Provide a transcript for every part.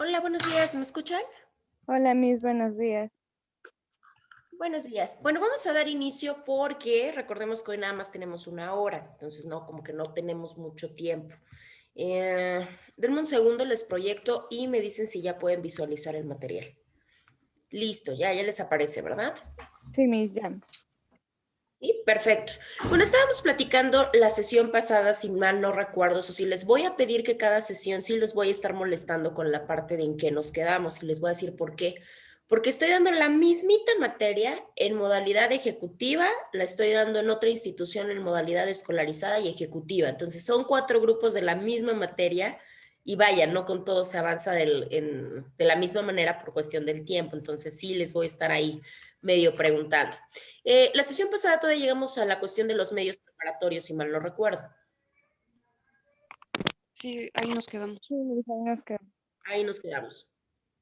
Hola, buenos días, ¿me escuchan? Hola, Miss, buenos días. Buenos días. Bueno, vamos a dar inicio porque recordemos que hoy nada más tenemos una hora, entonces no, como que no tenemos mucho tiempo. Denme un segundo, les proyecto y me dicen si ya pueden visualizar el material. Listo, ya les aparece, ¿verdad? Sí, Miss, ya. Sí, perfecto. Bueno, estábamos platicando la sesión pasada, si mal no recuerdo, eso sí, les voy a pedir que cada sesión sí les voy a estar molestando con la parte de en que nos quedamos y les voy a decir por qué. Porque estoy dando la mismita materia en modalidad ejecutiva, la estoy dando en otra institución en modalidad escolarizada y ejecutiva. Entonces son 4 grupos de la misma materia y vaya, no con todo se avanza de la misma manera por cuestión del tiempo. Entonces sí les voy a estar ahí medio preguntando. La sesión pasada todavía llegamos a la cuestión de los medios preparatorios, si mal no recuerdo. Sí, ahí nos quedamos. Sí, Miss, ahí nos quedamos. Ahí nos quedamos.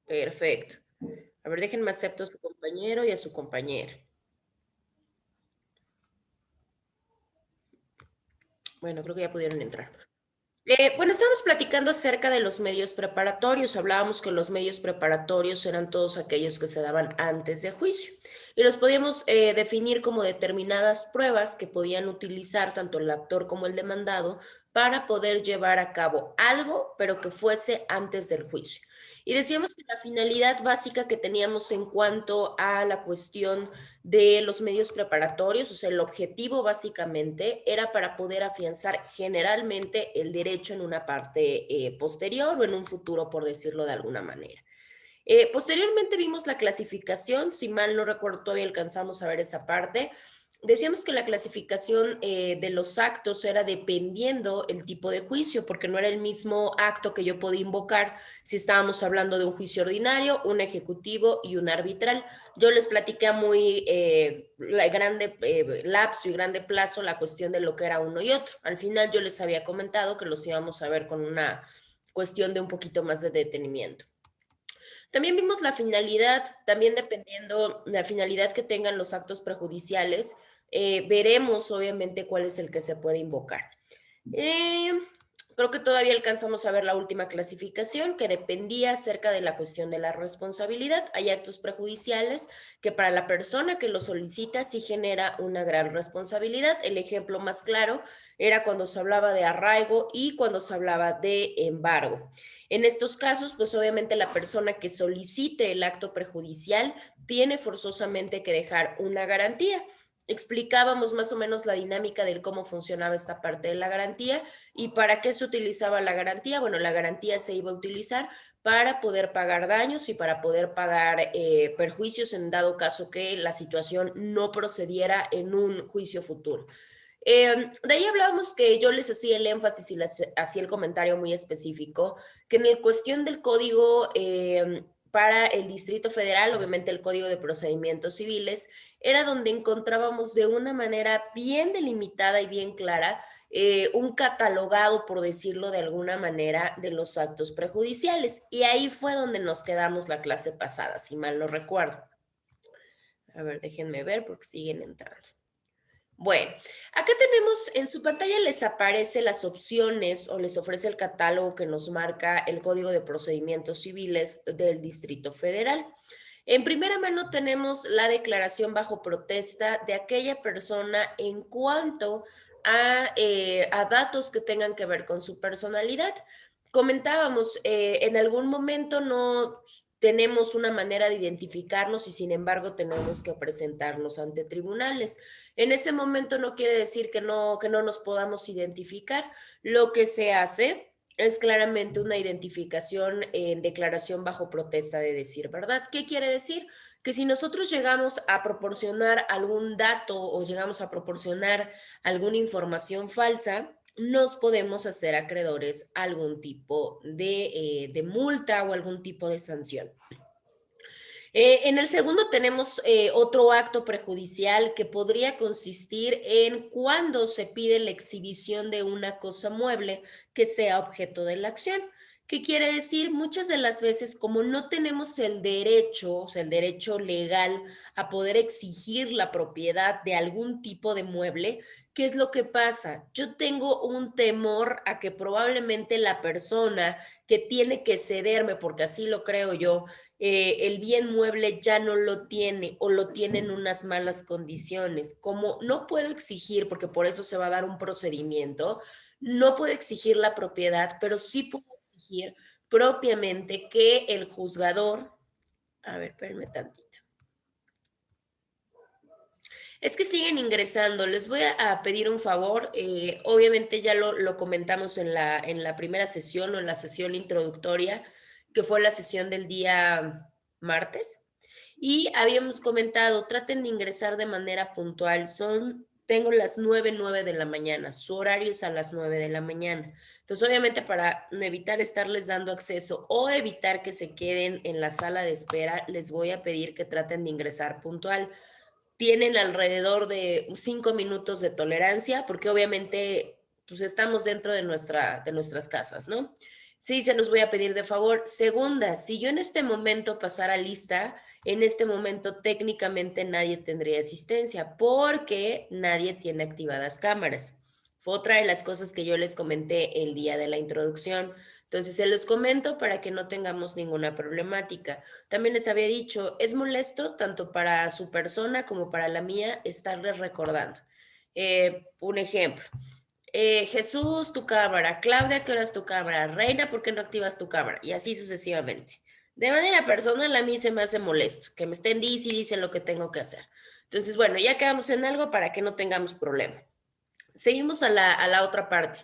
Perfecto. A ver, déjenme acepto a su compañero y a su compañera. Bueno, creo que ya pudieron entrar. Bueno, estábamos platicando acerca de los medios preparatorios. Hablábamos que los medios preparatorios eran todos aquellos que se daban antes de juicio y los podíamos definir como determinadas pruebas que podían utilizar tanto el actor como el demandado para poder llevar a cabo algo, pero que fuese antes del juicio. Y decíamos que la finalidad básica que teníamos en cuanto a la cuestión de los medios preparatorios, o sea, el objetivo básicamente era para poder afianzar generalmente el derecho en una parte posterior o en un futuro, por decirlo de alguna manera. Posteriormente vimos la clasificación, si mal no recuerdo, todavía alcanzamos a ver esa parte. Decíamos que la clasificación de los actos era dependiendo el tipo de juicio, porque no era el mismo acto que yo podía invocar si estábamos hablando de un juicio ordinario, un ejecutivo y un arbitral. Yo les platiqué a muy grande lapso y grande plazo la cuestión de lo que era uno y otro. Al final yo les había comentado que los íbamos a ver con una cuestión de un poquito más de detenimiento. También vimos la finalidad, también dependiendo la finalidad que tengan los actos prejudiciales, veremos obviamente cuál es el que se puede invocar. Eh, Creo que todavía alcanzamos a ver la última clasificación que dependía acerca de la cuestión de la responsabilidad. Hay actos prejudiciales que para la persona que lo solicita sí genera una gran responsabilidad. El ejemplo más claro era cuando se hablaba de arraigo y cuando se hablaba de embargo. En estos casos, pues obviamente la persona que solicite el acto prejudicial tiene forzosamente que dejar una garantía. Explicábamos más o menos la dinámica de cómo funcionaba esta parte de la garantía y para qué se utilizaba la garantía. Bueno, la garantía se iba a utilizar para poder pagar daños y para poder pagar perjuicios en dado caso que la situación no procediera en un juicio futuro. De ahí hablábamos que yo les hacía el énfasis y les hacía el comentario muy específico, que en el cuestión del código para el Distrito Federal, obviamente el Código de Procedimientos Civiles, era donde encontrábamos de una manera bien delimitada y bien clara un catalogado, por decirlo de alguna manera, de los actos prejudiciales. Y ahí fue donde nos quedamos la clase pasada, si mal no recuerdo. A ver, déjenme ver porque siguen entrando. Bueno, acá tenemos en su pantalla les aparece las opciones o les ofrece el catálogo que nos marca el Código de Procedimientos Civiles del Distrito Federal. En primera mano tenemos la declaración bajo protesta de aquella persona en cuanto a datos que tengan que ver con su personalidad. Comentábamos, en algún momento no tenemos una manera de identificarnos y sin embargo tenemos que presentarnos ante tribunales. En ese momento no quiere decir que no nos podamos identificar. Lo que se hace es claramente una identificación en declaración bajo protesta de decir verdad. ¿Qué quiere decir? Que si nosotros llegamos a proporcionar algún dato o llegamos a proporcionar alguna información falsa, nos podemos hacer acreedores a algún tipo de multa o algún tipo de sanción. En el segundo tenemos otro acto prejudicial que podría consistir en cuando se pide la exhibición de una cosa mueble que sea objeto de la acción. ¿Qué quiere decir? Muchas de las veces, como no tenemos el derecho, o sea, el derecho legal a poder exigir la propiedad de algún tipo de mueble, ¿qué es lo que pasa? Yo tengo un temor a que probablemente la persona que tiene que cederme, porque así lo creo yo, el bien mueble ya no lo tiene o lo tiene en unas malas condiciones. Como no puedo exigir, porque por eso se va a dar un procedimiento, no puedo exigir la propiedad, pero sí puedo exigir propiamente que el juzgador, a ver, espérenme tantito. Es que siguen ingresando. Les voy a pedir un favor. Obviamente ya lo comentamos en la primera sesión o en la sesión introductoria, que fue la sesión del día martes. Y habíamos comentado, traten de ingresar de manera puntual. Tengo las 9 de la mañana. Su horario es a las 9 de la mañana. Entonces, obviamente, para evitar estarles dando acceso o evitar que se queden en la sala de espera, les voy a pedir que traten de ingresar puntual. Tienen alrededor de 5 minutos de tolerancia, porque obviamente pues estamos dentro de nuestras casas, ¿no? Sí, se los voy a pedir de favor. Segunda, si yo en este momento pasara lista, en este momento técnicamente nadie tendría asistencia porque nadie tiene activadas cámaras. Fue otra de las cosas que yo les comenté el día de la introducción. Entonces, se los comento para que no tengamos ninguna problemática. También les había dicho, es molesto tanto para su persona como para la mía estarles recordando. Un ejemplo, Jesús, tu cámara, Claudia, ¿qué hora es tu cámara? Reina, ¿por qué no activas tu cámara? Y así sucesivamente. De manera personal, a mí se me hace molesto que me estén dicen lo que tengo que hacer. Entonces, bueno, ya quedamos en algo para que no tengamos problema. Seguimos a la otra parte.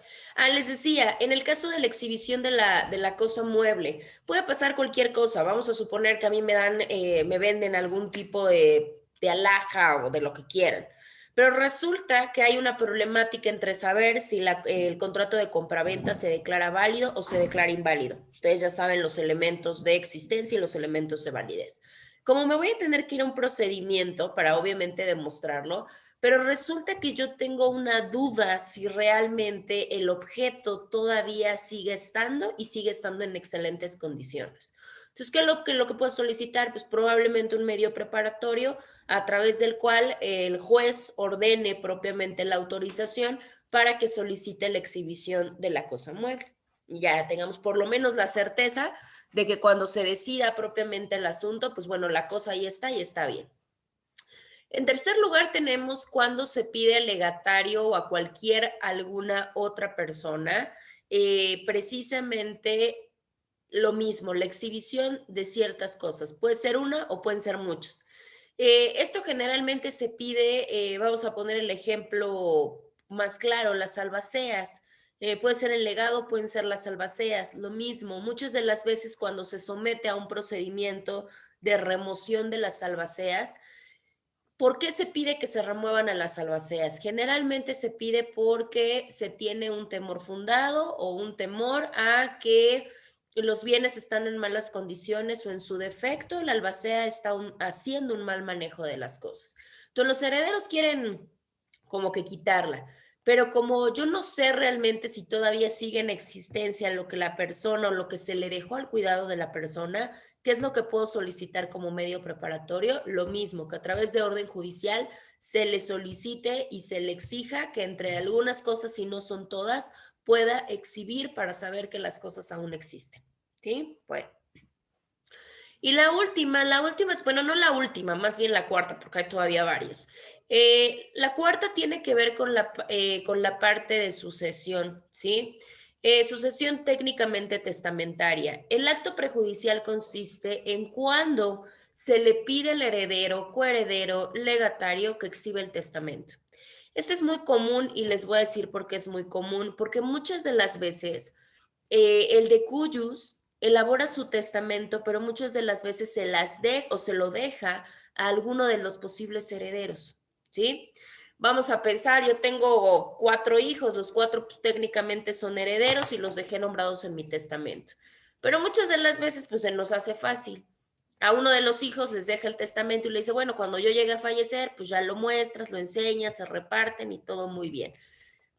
Les decía, en el caso de la exhibición de la cosa mueble, puede pasar cualquier cosa. Vamos a suponer que a mí me venden algún tipo de alhaja o de lo que quieran. Pero resulta que hay una problemática entre saber si el contrato de compraventa se declara válido o se declara inválido. Ustedes ya saben los elementos de existencia y los elementos de validez. Como me voy a tener que ir a un procedimiento para obviamente demostrarlo, pero resulta que yo tengo una duda si realmente el objeto todavía sigue estando y sigue estando en excelentes condiciones. Entonces, ¿qué es lo que puedo solicitar? Pues probablemente un medio preparatorio a través del cual el juez ordene propiamente la autorización para que solicite la exhibición de la cosa mueble. Ya tengamos por lo menos la certeza de que cuando se decida propiamente el asunto, pues bueno, la cosa ahí está y está bien. En tercer lugar, tenemos cuando se pide al legatario o a alguna otra persona, precisamente lo mismo, la exhibición de ciertas cosas. Puede ser una o pueden ser muchas. Esto generalmente se pide, vamos a poner el ejemplo más claro, las albaceas. Puede ser el legado, pueden ser las albaceas, lo mismo. Muchas de las veces cuando se somete a un procedimiento de remoción de las albaceas, ¿por qué se pide que se remuevan a las albaceas? Generalmente se pide porque se tiene un temor fundado o un temor a que los bienes están en malas condiciones o en su defecto, la albacea está haciendo un mal manejo de las cosas. Entonces los herederos quieren como que quitarla, pero como yo no sé realmente si todavía sigue en existencia lo que la persona o lo que se le dejó al cuidado de la persona, ¿qué es lo que puedo solicitar como medio preparatorio? Lo mismo, que a través de orden judicial se le solicite y se le exija que entre algunas cosas, si no son todas, pueda exhibir para saber que las cosas aún existen. ¿Sí? Bueno. Y la última, bueno, no la última, más bien la cuarta, porque hay todavía varias. La cuarta tiene que ver con la parte de sucesión, ¿sí? Sucesión técnicamente testamentaria. El acto prejudicial consiste en cuando se le pide al heredero, coheredero, legatario que exhiba el testamento. Este es muy común y les voy a decir por qué es muy común, porque muchas de las veces el de cuyos elabora su testamento, pero muchas de las veces se las de o se lo deja a alguno de los posibles herederos, ¿sí? Vamos a pensar, yo tengo 4 hijos, los 4 pues, técnicamente son herederos y los dejé nombrados en mi testamento. Pero muchas de las veces pues se nos hace fácil. A uno de los hijos les deja el testamento y le dice, bueno, cuando yo llegue a fallecer, pues ya lo muestras, lo enseñas, se reparten y todo muy bien.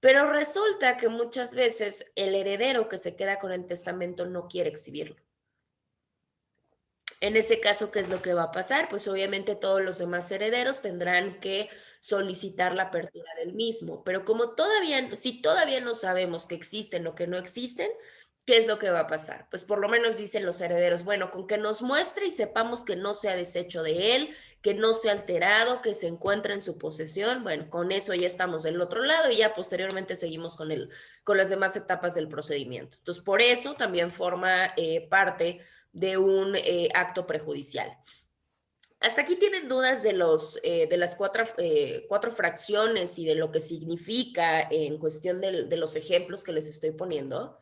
Pero resulta que muchas veces el heredero que se queda con el testamento no quiere exhibirlo. En ese caso, ¿qué es lo que va a pasar? Pues obviamente todos los demás herederos tendrán que solicitar la apertura del mismo. Pero como si todavía no sabemos que existen o que no existen, ¿qué es lo que va a pasar? Pues por lo menos dicen los herederos, bueno, con que nos muestre y sepamos que no se ha deshecho de él, que no se ha alterado, que se encuentra en su posesión, bueno, con eso ya estamos del otro lado y ya posteriormente seguimos con las demás etapas del procedimiento. Entonces, por eso también forma parte de un acto prejudicial. ¿Hasta aquí tienen dudas de las cuatro fracciones y de lo que significa en cuestión de los ejemplos que les estoy poniendo?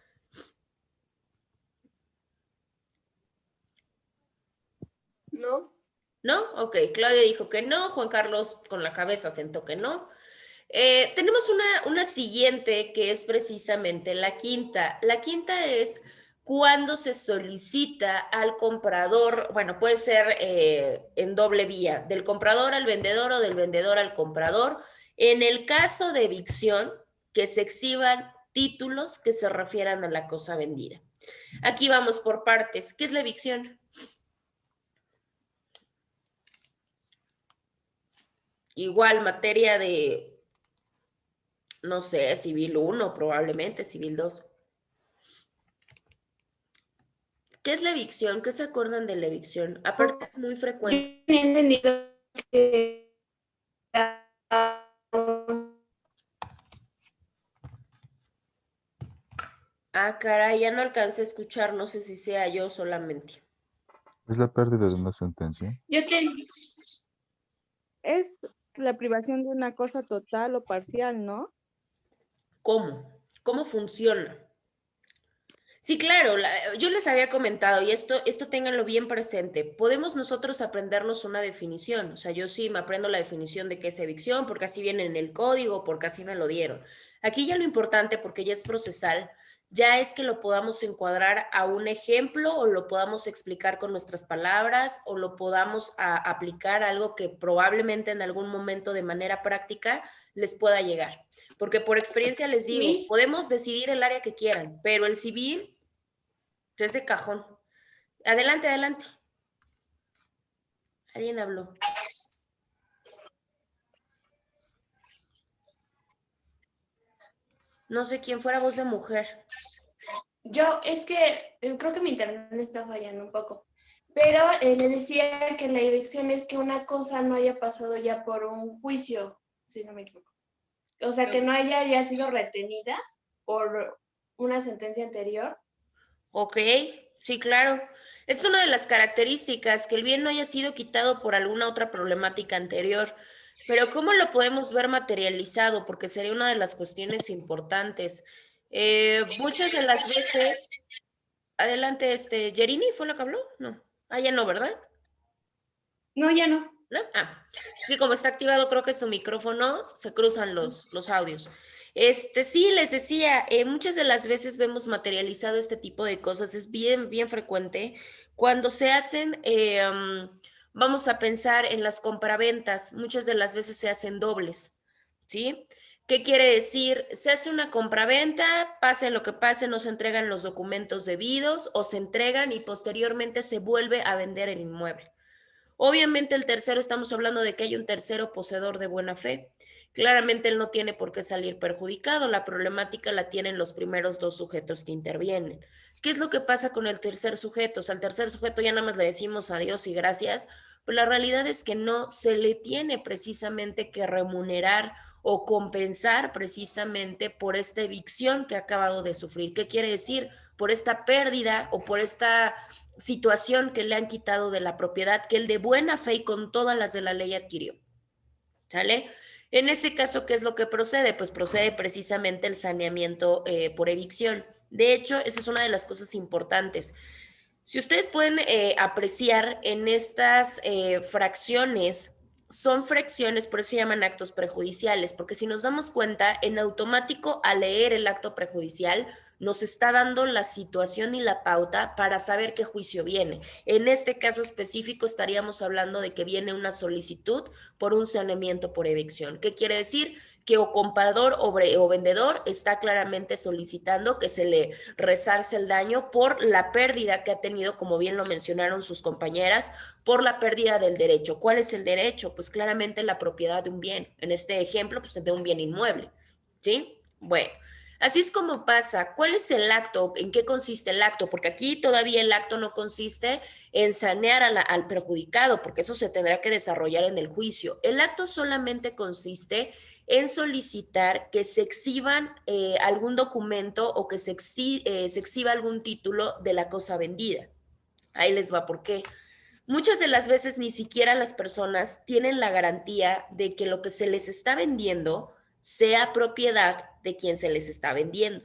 ¿No? ¿No? Ok, Claudia dijo que no, Juan Carlos con la cabeza sentó que no. Tenemos una siguiente que es precisamente la quinta. La quinta es cuando se solicita al comprador, bueno, puede ser en doble vía, del comprador al vendedor o del vendedor al comprador. En el caso de evicción, que se exhiban títulos que se refieran a la cosa vendida. Aquí vamos por partes. ¿Qué es la evicción? Igual, materia de, no sé, civil 1, probablemente, civil 2. ¿Qué es la evicción? ¿Qué se acuerdan de la evicción? Aparte es muy Yo frecuente. he entendido que Ah, caray, ya no alcancé a escuchar, no sé si sea yo solamente. Es la pérdida de una sentencia. yo te, Es la privación de una cosa total o parcial, ¿no? ¿Cómo? ¿Cómo funciona? Sí, claro, yo les había comentado, y esto ténganlo bien presente, podemos nosotros aprendernos una definición, o sea, yo sí me aprendo la definición de qué es evicción, porque así viene en el código, porque así me lo dieron. Aquí ya lo importante, porque ya es procesal, ya es que lo podamos encuadrar a un ejemplo o lo podamos explicar con nuestras palabras o lo podamos aplicar a algo que probablemente en algún momento de manera práctica les pueda llegar. Porque por experiencia les digo, Miss, podemos decidir el área que quieran, pero el civil es de cajón. Adelante, adelante. Alguien habló. No sé quién fuera voz de mujer. es que creo que mi internet está fallando un poco, pero le decía que la evicción es que una cosa no haya pasado ya por un juicio, si no me equivoco. O sea, que no haya ya sido retenida por una sentencia anterior. Ok, sí, claro. Es una de las características, que el bien no haya sido quitado por alguna otra problemática anterior. Pero ¿cómo lo podemos ver materializado? Porque sería una de las cuestiones importantes. Muchas de las veces, adelante, ¿Yerini fue la que habló? No. Ah, ya no, ¿verdad? No, ya no. ¿No? Ah, es que como está activado, creo que su micrófono, se cruzan los audios. Sí, les decía, muchas de las veces vemos materializado este tipo de cosas, es bien, bien frecuente. Cuando se hacen, vamos a pensar en las compraventas, muchas de las veces se hacen dobles, ¿sí? ¿Qué quiere decir? Se hace una compraventa, pase lo que pase, no se entregan los documentos debidos o se entregan y posteriormente se vuelve a vender el inmueble. Obviamente el tercero, estamos hablando de que hay un tercero poseedor de buena fe. Claramente él no tiene por qué salir perjudicado, la problemática la tienen los primeros dos sujetos que intervienen. ¿Qué es lo que pasa con el tercer sujeto? O sea, al tercer sujeto ya nada más le decimos adiós y gracias, pero la realidad es que no se le tiene precisamente que remunerar o compensar precisamente por esta evicción que ha acabado de sufrir. ¿Qué quiere decir? Por esta pérdida o por esta situación que le han quitado de la propiedad que él de buena fe y con todas las de la ley adquirió. ¿Sale? En ese caso, ¿qué es lo que procede? Pues procede precisamente el saneamiento por evicción. De hecho, esa es una de las cosas importantes. Si ustedes pueden apreciar en estas fracciones, son fracciones, por eso se llaman actos prejudiciales, porque si nos damos cuenta, en automático al leer el acto prejudicial, nos está dando la situación y la pauta para saber qué juicio viene. En este caso específico estaríamos hablando de que viene una solicitud por un saneamiento por evicción. ¿Qué quiere decir? que o comprador o vendedor está claramente solicitando que se le resarce el daño por la pérdida que ha tenido, como bien lo mencionaron sus compañeras, por la pérdida del derecho. ¿Cuál es el derecho? Pues claramente la propiedad de un bien. En este ejemplo, pues de un bien inmueble. ¿Sí? Bueno. Así es como pasa. ¿Cuál es el acto? ¿En qué consiste el acto? Porque aquí todavía el acto no consiste en sanear al perjudicado, porque eso se tendrá que desarrollar en el juicio. El acto solamente consiste en solicitar que se exhiban algún documento o que se exhiba algún título de la cosa vendida. Ahí les va por qué. Muchas de las veces ni siquiera las personas tienen la garantía de que lo que se les está vendiendo sea propiedad de quien se les está vendiendo,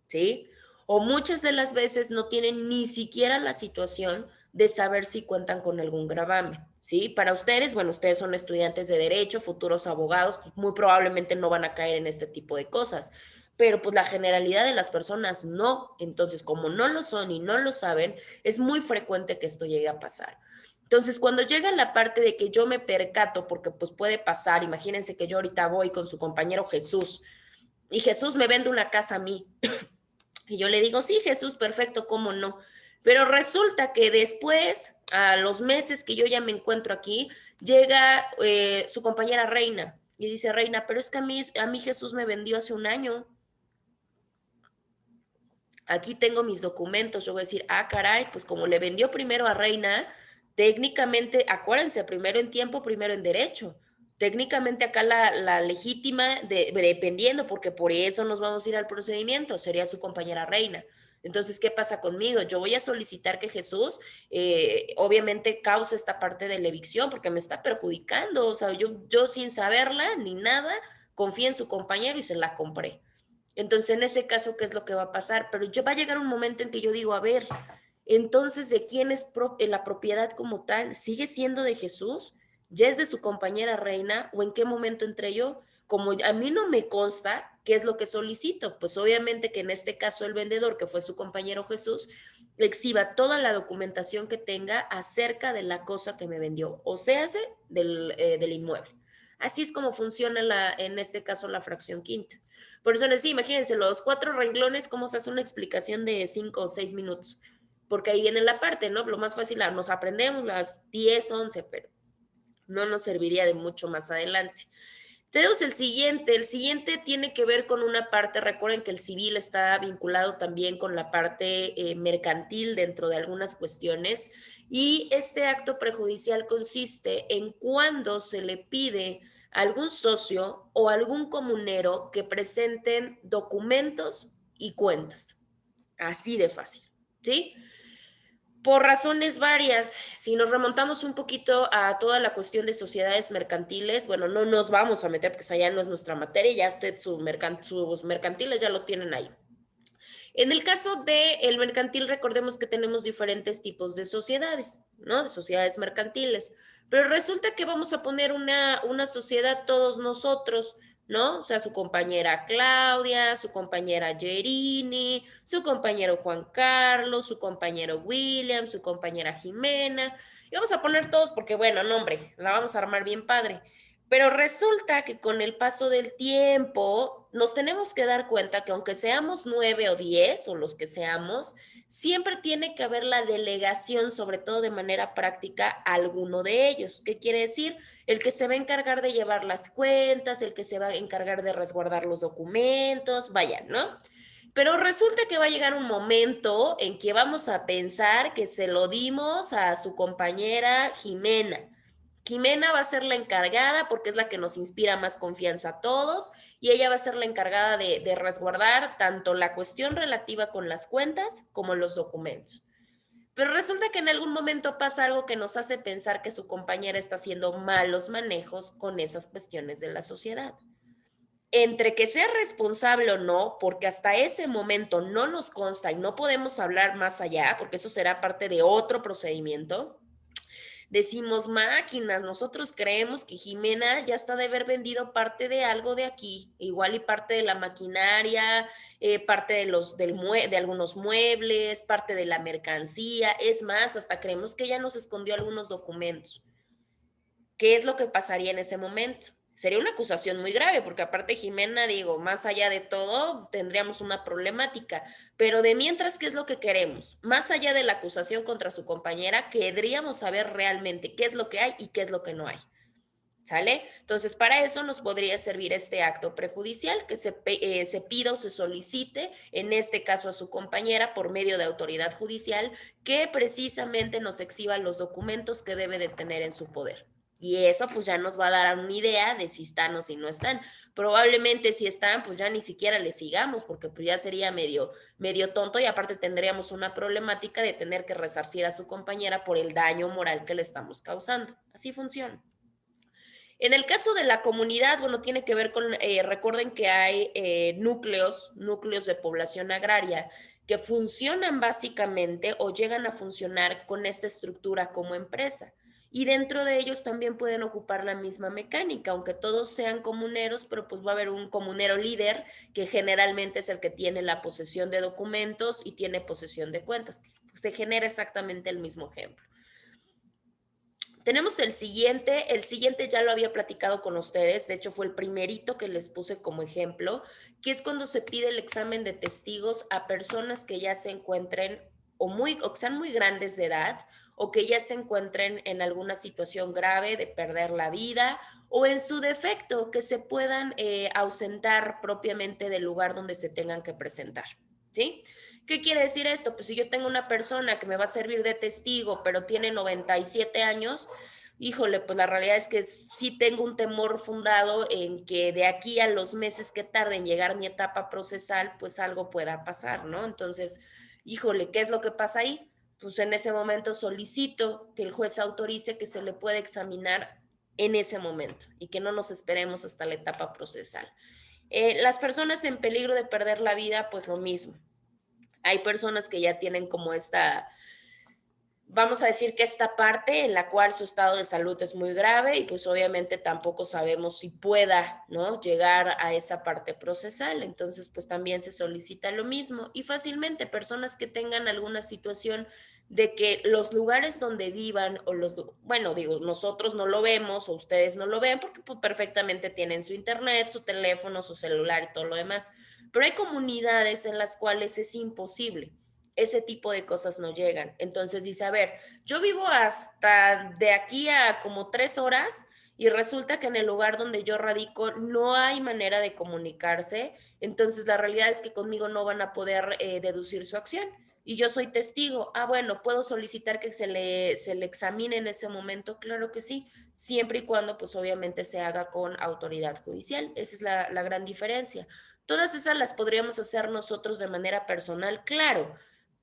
¿sí? O muchas de las veces no tienen ni siquiera la situación de saber si cuentan con algún gravamen, ¿sí? Para ustedes, bueno, ustedes son estudiantes de derecho, futuros abogados, pues muy probablemente no van a caer en este tipo de cosas, pero pues la generalidad de las personas no. Entonces, como no lo son y no lo saben, es muy frecuente que esto llegue a pasar. Entonces, cuando llega la parte de que yo me percato, porque pues puede pasar, imagínense que yo ahorita voy con su compañero Jesús y Jesús me vende una casa a mí y yo le digo, sí, Jesús, perfecto, ¿cómo no? Pero resulta que después, a los meses que yo ya me encuentro aquí, llega su compañera Reina y dice, Reina, pero es que a mí Jesús me vendió hace un año. Aquí tengo mis documentos. Yo voy a decir, ah, caray, pues como le vendió primero a Reina, técnicamente, acuérdense, primero en tiempo, primero en derecho. Técnicamente acá la legítima, dependiendo, porque por eso nos vamos a ir al procedimiento, sería su compañera Reina. Entonces, ¿qué pasa conmigo? Yo voy a solicitar que Jesús, obviamente, cause esta parte de la evicción porque me está perjudicando. O sea, yo sin saberla ni nada, confié en su compañero y se la compré. Entonces, en ese caso, ¿qué es lo que va a pasar? Pero va a llegar un momento en que yo digo, a ver, entonces, ¿de quién es la propiedad como tal? ¿Sigue siendo de Jesús? ¿Ya es de su compañera Reina? ¿O en qué momento entré yo? Como a mí no me consta qué es lo que solicito, pues obviamente que en este caso el vendedor, que fue su compañero Jesús, exhiba toda la documentación que tenga acerca de la cosa que me vendió, o sea, del inmueble. Así es como funciona en este caso la fracción quinta. Por eso les digo, imagínense, los 4 renglones, cómo se hace una explicación de 5 o 6 minutos. Porque ahí viene la parte, ¿no? Lo más fácil, nos aprendemos las 10, 11, pero no nos serviría de mucho más adelante. Tenemos el siguiente. El siguiente tiene que ver con una parte, recuerden que el civil está vinculado también con la parte mercantil dentro de algunas cuestiones. Y este acto prejudicial consiste en cuando se le pide a algún socio o algún comunero que presenten documentos y cuentas. Así de fácil, ¿sí? Por razones varias, si nos remontamos un poquito a toda la cuestión de sociedades mercantiles, bueno, no nos vamos a meter porque allá no es nuestra materia, ya usted sus mercantiles ya lo tienen ahí. En el caso del mercantil, recordemos que tenemos diferentes tipos de sociedades, ¿no? De sociedades mercantiles. Pero resulta que vamos a poner una sociedad todos nosotros, ¿no? O sea, su compañera Claudia, su compañera Yerini, su compañero Juan Carlos, su compañero William, su compañera Jimena. Y vamos a poner todos porque, bueno, no, hombre, la vamos a armar bien padre. Pero resulta que con el paso del tiempo nos tenemos que dar cuenta que aunque seamos 9 o 10 o los que seamos, siempre tiene que haber la delegación, sobre todo de manera práctica, a alguno de ellos. ¿Qué quiere decir? El que se va a encargar de llevar las cuentas, el que se va a encargar de resguardar los documentos, vaya, ¿no? Pero resulta que va a llegar un momento en que vamos a pensar que se lo dimos a su compañera Jimena. Jimena va a ser la encargada porque es la que nos inspira más confianza a todos y ella va a ser la encargada de resguardar tanto la cuestión relativa con las cuentas como los documentos. Pero resulta que en algún momento pasa algo que nos hace pensar que su compañera está haciendo malos manejos con esas cuestiones de la sociedad. Entre que sea responsable o no, porque hasta ese momento no nos consta y no podemos hablar más allá, porque eso será parte de otro procedimiento. Decimos máquinas, nosotros creemos que Jimena ya está de haber vendido parte de algo de aquí, igual y parte de la maquinaria, parte de algunos muebles, parte de la mercancía, es más, hasta creemos que ella nos escondió algunos documentos. ¿Qué es lo que pasaría en ese momento? Sería una acusación muy grave, porque aparte Jimena, digo, más allá de todo, tendríamos una problemática. Pero de mientras, ¿qué es lo que queremos? Más allá de la acusación contra su compañera, querríamos saber realmente qué es lo que hay y qué es lo que no hay. ¿Sale? Entonces, para eso nos podría servir este acto prejudicial, que se pida o se solicite, en este caso a su compañera, por medio de autoridad judicial, que precisamente nos exhiba los documentos que debe de tener en su poder. Y eso pues ya nos va a dar una idea de si están o si no están. Probablemente si están, pues ya ni siquiera le sigamos, porque pues ya sería medio tonto y aparte tendríamos una problemática de tener que resarcir a su compañera por el daño moral que le estamos causando. Así funciona. En el caso de la comunidad, bueno, tiene que ver con, recuerden que hay núcleos de población agraria que funcionan básicamente o llegan a funcionar con esta estructura como empresa. Y dentro de ellos también pueden ocupar la misma mecánica, aunque todos sean comuneros, pero pues va a haber un comunero líder que generalmente es el que tiene la posesión de documentos y tiene posesión de cuentas. Se genera exactamente el mismo ejemplo. Tenemos el siguiente ya lo había platicado con ustedes, de hecho fue el primerito que les puse como ejemplo, que es cuando se pide el examen de testigos a personas que ya se encuentren o que sean muy grandes de edad o que ya se encuentren en alguna situación grave de perder la vida o en su defecto que se puedan ausentar propiamente del lugar donde se tengan que presentar, ¿sí? ¿Qué quiere decir esto? Pues si yo tengo una persona que me va a servir de testigo, pero tiene 97 años, híjole, pues la realidad es que sí tengo un temor fundado en que de aquí a los meses que tarde en llegar mi etapa procesal, pues algo pueda pasar, ¿no? Entonces, híjole, ¿qué es lo que pasa ahí? Pues en ese momento solicito que el juez autorice que se le pueda examinar en ese momento y que no nos esperemos hasta la etapa procesal. Las personas en peligro de perder la vida, pues lo mismo. Hay personas que ya tienen como esta, vamos a decir que esta parte en la cual su estado de salud es muy grave y pues obviamente tampoco sabemos si pueda, ¿no?, llegar a esa parte procesal. Entonces pues también se solicita lo mismo y fácilmente personas que tengan alguna situación de que los lugares donde vivan o bueno, digo, nosotros no lo vemos o ustedes no lo ven porque pues, perfectamente tienen su internet, su teléfono, su celular y todo lo demás. Pero hay comunidades en las cuales es imposible. Ese tipo de cosas no llegan. Entonces dice, a ver, yo vivo hasta de aquí a como 3 horas y resulta que en el lugar donde yo radico no hay manera de comunicarse. Entonces la realidad es que conmigo no van a poder deducir su acción. Y yo soy testigo. Ah, bueno, ¿puedo solicitar que se le examine en ese momento? Claro que sí, siempre y cuando pues obviamente se haga con autoridad judicial. Esa es la gran diferencia. Todas esas las podríamos hacer nosotros de manera personal, claro,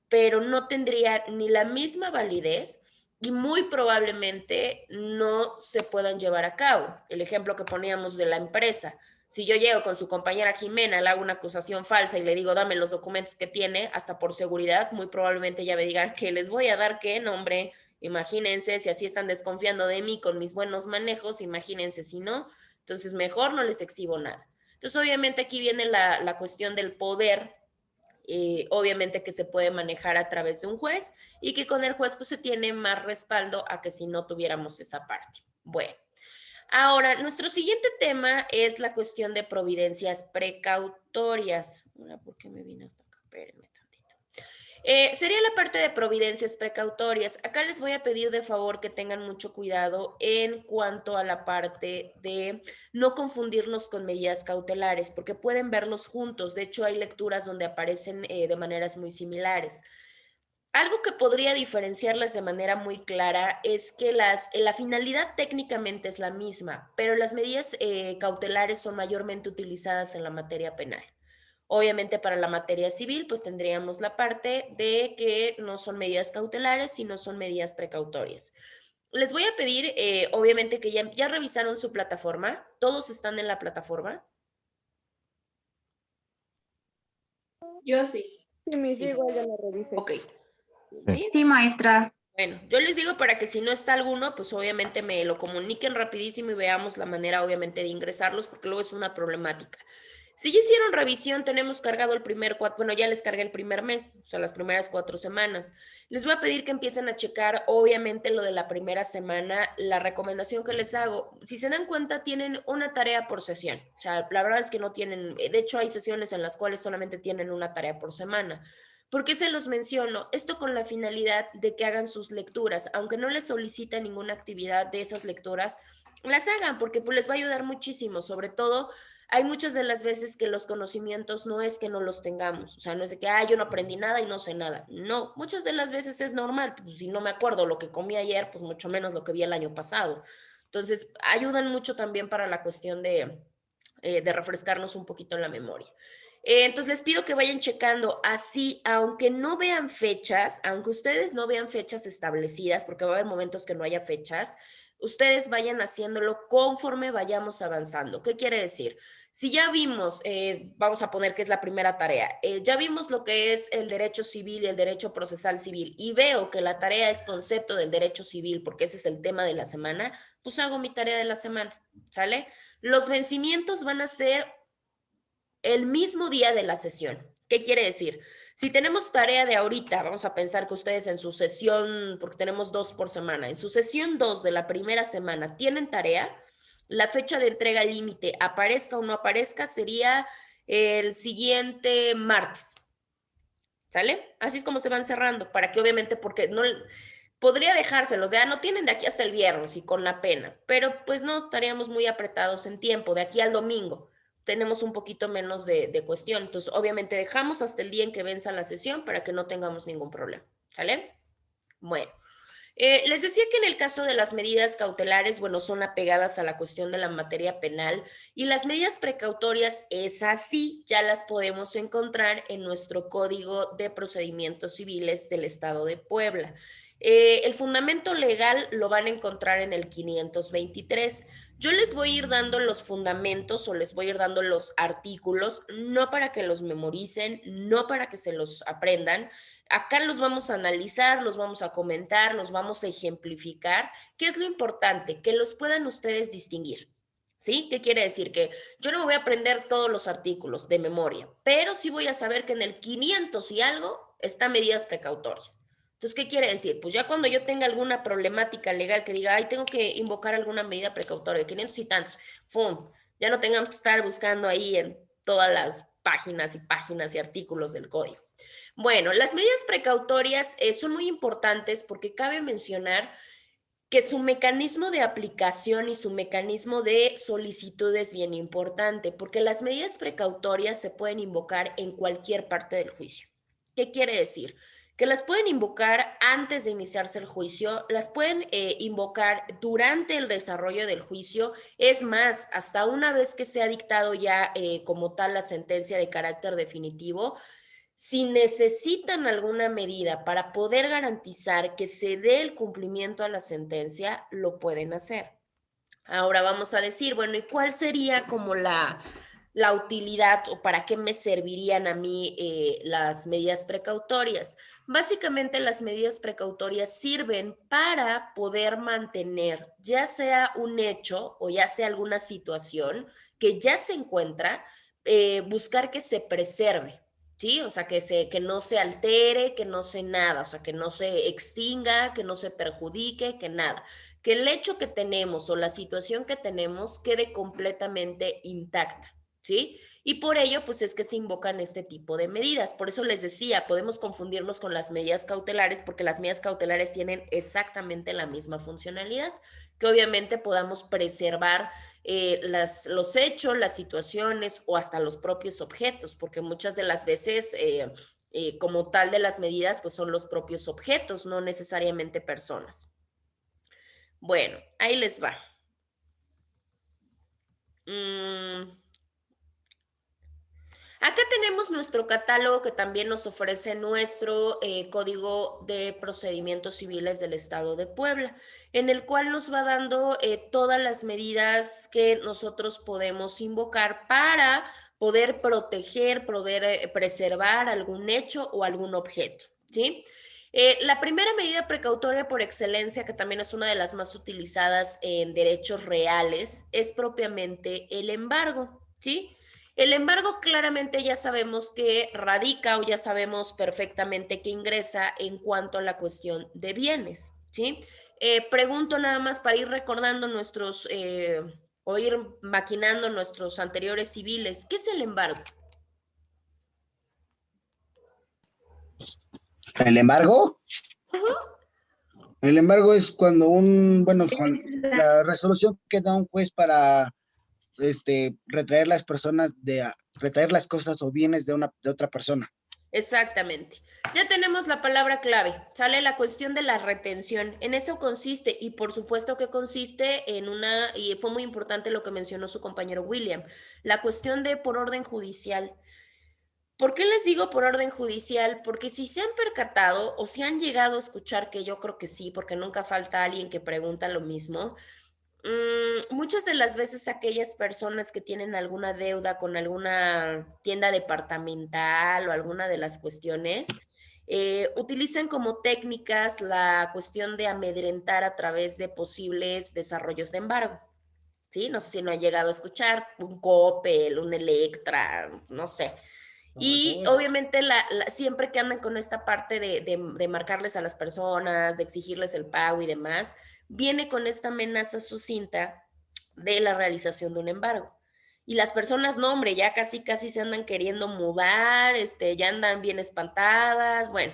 pero no tendría ni la misma validez y muy probablemente no se puedan llevar a cabo. El ejemplo que poníamos de la empresa. Si yo llego con su compañera Jimena, le hago una acusación falsa y le digo, dame los documentos que tiene, hasta por seguridad, muy probablemente ella me diga que les voy a dar qué nombre. Imagínense, si así están desconfiando de mí con mis buenos manejos, imagínense si no. Entonces, mejor no les exhibo nada. Entonces, obviamente aquí viene la cuestión del poder, obviamente que se puede manejar a través de un juez y que con el juez pues se tiene más respaldo a que si no tuviéramos esa parte. Bueno, ahora nuestro siguiente tema es la cuestión de providencias precautorias. ¿Por qué me vine hasta acá? Espérenme tantito. Sería la parte de providencias precautorias. Acá les voy a pedir de favor que tengan mucho cuidado en cuanto a la parte de no confundirnos con medidas cautelares, porque pueden verlos juntos. De hecho, hay lecturas donde aparecen de maneras muy similares. Algo que podría diferenciarlas de manera muy clara es que la finalidad técnicamente es la misma, pero las medidas cautelares son mayormente utilizadas en la materia penal. Obviamente para la materia civil, pues tendríamos la parte de que no son medidas cautelares, sino son medidas precautorias. Les voy a pedir, obviamente, que ya revisaron su plataforma. ¿Todos están en la plataforma? Yo sí. Sí, mis Sí. igual ya lo revisé. Ok. Sí. Sí, maestra. Bueno, yo les digo para que si no está alguno, pues obviamente me lo comuniquen rapidísimo y veamos la manera, obviamente, de ingresarlos, porque luego es una problemática. Si ya hicieron revisión, tenemos cargado el bueno, ya les cargué el primer mes, o sea, las primeras 4 semanas. Les voy a pedir que empiecen a checar, obviamente, lo de la primera semana. La recomendación que les hago, si se dan cuenta, tienen una tarea por sesión. O sea, la verdad es que no tienen, de hecho, hay sesiones en las cuales solamente tienen una tarea por semana. ¿Por qué se los menciono? Esto con la finalidad de que hagan sus lecturas, aunque no les solicita ninguna actividad de esas lecturas, las hagan porque pues, les va a ayudar muchísimo, sobre todo hay muchas de las veces que los conocimientos no es que no los tengamos, o sea, no es de que, yo no aprendí nada y no sé nada. No, muchas de las veces es normal, pues, si no me acuerdo lo que comí ayer, pues mucho menos lo que vi el año pasado. Entonces, ayudan mucho también para la cuestión de refrescarnos un poquito en la memoria. Entonces, les pido que vayan checando así, aunque no vean fechas, aunque ustedes no vean fechas establecidas, porque va a haber momentos que no haya fechas, ustedes vayan haciéndolo conforme vayamos avanzando. ¿Qué quiere decir? Si ya vimos, vamos a poner que es la primera tarea, ya vimos lo que es el derecho civil y el derecho procesal civil y veo que la tarea es concepto del derecho civil porque ese es el tema de la semana, pues hago mi tarea de la semana, ¿sale? Los vencimientos van a ser el mismo día de la sesión. ¿Qué quiere decir? Si tenemos tarea de ahorita, vamos a pensar que ustedes en su sesión, porque tenemos 2 por semana, en su sesión 2 de la primera semana tienen tarea, la fecha de entrega límite, aparezca o no aparezca, sería el siguiente martes. ¿Sale? Así es como se van cerrando, para que obviamente, porque no podría dejárselos de, no tienen de aquí hasta el viernes y con la pena, pero pues no estaríamos muy apretados en tiempo, de aquí al domingo tenemos un poquito menos de cuestión, entonces obviamente dejamos hasta el día en que venza la sesión para que no tengamos ningún problema, ¿sale? Bueno. Les decía que en el caso de las medidas cautelares, bueno, son apegadas a la cuestión de la materia penal y las medidas precautorias, es así, ya las podemos encontrar en nuestro Código de Procedimientos Civiles del Estado de Puebla. El fundamento legal lo van a encontrar en el 523. Yo les voy a ir dando los fundamentos o les voy a ir dando los artículos, no para que los memoricen, no para que se los aprendan. Acá los vamos a analizar, los vamos a comentar, los vamos a ejemplificar. ¿Qué es lo importante? Que los puedan ustedes distinguir. ¿Sí? ¿Qué quiere decir? Que yo no me voy a aprender todos los artículos de memoria, pero sí voy a saber que en el 500 y algo están medidas precautorias. Entonces, ¿qué quiere decir? Pues ya cuando yo tenga alguna problemática legal que diga, tengo que invocar alguna medida precautoria, 500 y tantos, ¡fum! Ya no tengamos que estar buscando ahí en todas las páginas y artículos del código. Bueno, las medidas precautorias son muy importantes porque cabe mencionar que su mecanismo de aplicación y su mecanismo de solicitud es bien importante, porque las medidas precautorias se pueden invocar en cualquier parte del juicio. ¿Qué quiere decir? Que las pueden invocar antes de iniciarse el juicio, las pueden invocar durante el desarrollo del juicio, es más, hasta una vez que se ha dictado ya como tal la sentencia de carácter definitivo. Si necesitan alguna medida para poder garantizar que se dé el cumplimiento a la sentencia, lo pueden hacer. Ahora vamos a decir, bueno, ¿y cuál sería como la utilidad o para qué me servirían a mí las medidas precautorias? Básicamente las medidas precautorias sirven para poder mantener ya sea un hecho o ya sea alguna situación que ya se encuentra, buscar que se preserve. ¿Sí? O sea, que no se altere, que no se nada, o sea, que no se extinga, que no se perjudique, que nada. Que el hecho que tenemos o la situación que tenemos quede completamente intacta, ¿sí? Y por ello, pues es que se invocan este tipo de medidas. Por eso les decía, podemos confundirnos con las medidas cautelares porque las medidas cautelares tienen exactamente la misma funcionalidad, que obviamente podamos preservar los hechos, las situaciones o hasta los propios objetos, porque muchas de las veces, como tal de las medidas, pues son los propios objetos, no necesariamente personas. Bueno, ahí les va. Acá tenemos nuestro catálogo que también nos ofrece nuestro Código de Procedimientos Civiles del Estado de Puebla, en el cual nos va dando todas las medidas que nosotros podemos invocar para poder proteger, poder preservar algún hecho o algún objeto, ¿sí? La primera medida precautoria por excelencia, que también es una de las más utilizadas en derechos reales, es propiamente el embargo, ¿sí? El embargo claramente ya sabemos que radica o ya sabemos perfectamente que ingresa en cuanto a la cuestión de bienes, ¿sí? Pregunto nada más para ir recordando o ir maquinando nuestros anteriores civiles. ¿Qué es el embargo? ¿El embargo? Ujú. El embargo es cuando cuando la resolución que da un juez para retraer las retraer las cosas o bienes de otra persona. Exactamente. Ya tenemos la palabra clave. Sale la cuestión de la retención. En eso consiste, y por supuesto que consiste y fue muy importante lo que mencionó su compañero William, la cuestión de por orden judicial. ¿Por qué les digo por orden judicial? Porque si se han percatado o si han llegado a escuchar, que yo creo que sí, porque nunca falta alguien que pregunta lo mismo, muchas de las veces aquellas personas que tienen alguna deuda con alguna tienda departamental o alguna de las cuestiones, utilizan como técnicas la cuestión de amedrentar a través de posibles desarrollos de embargo. ¿Sí? No sé si no han llegado a escuchar un Coppel, un Electra, no sé. Y obviamente siempre que andan con esta parte de marcarles a las personas, de exigirles el pago y demás, viene con esta amenaza sucinta de la realización de un embargo. Y las personas, no, hombre, ya casi, casi se andan queriendo mudar, ya andan bien espantadas. Bueno,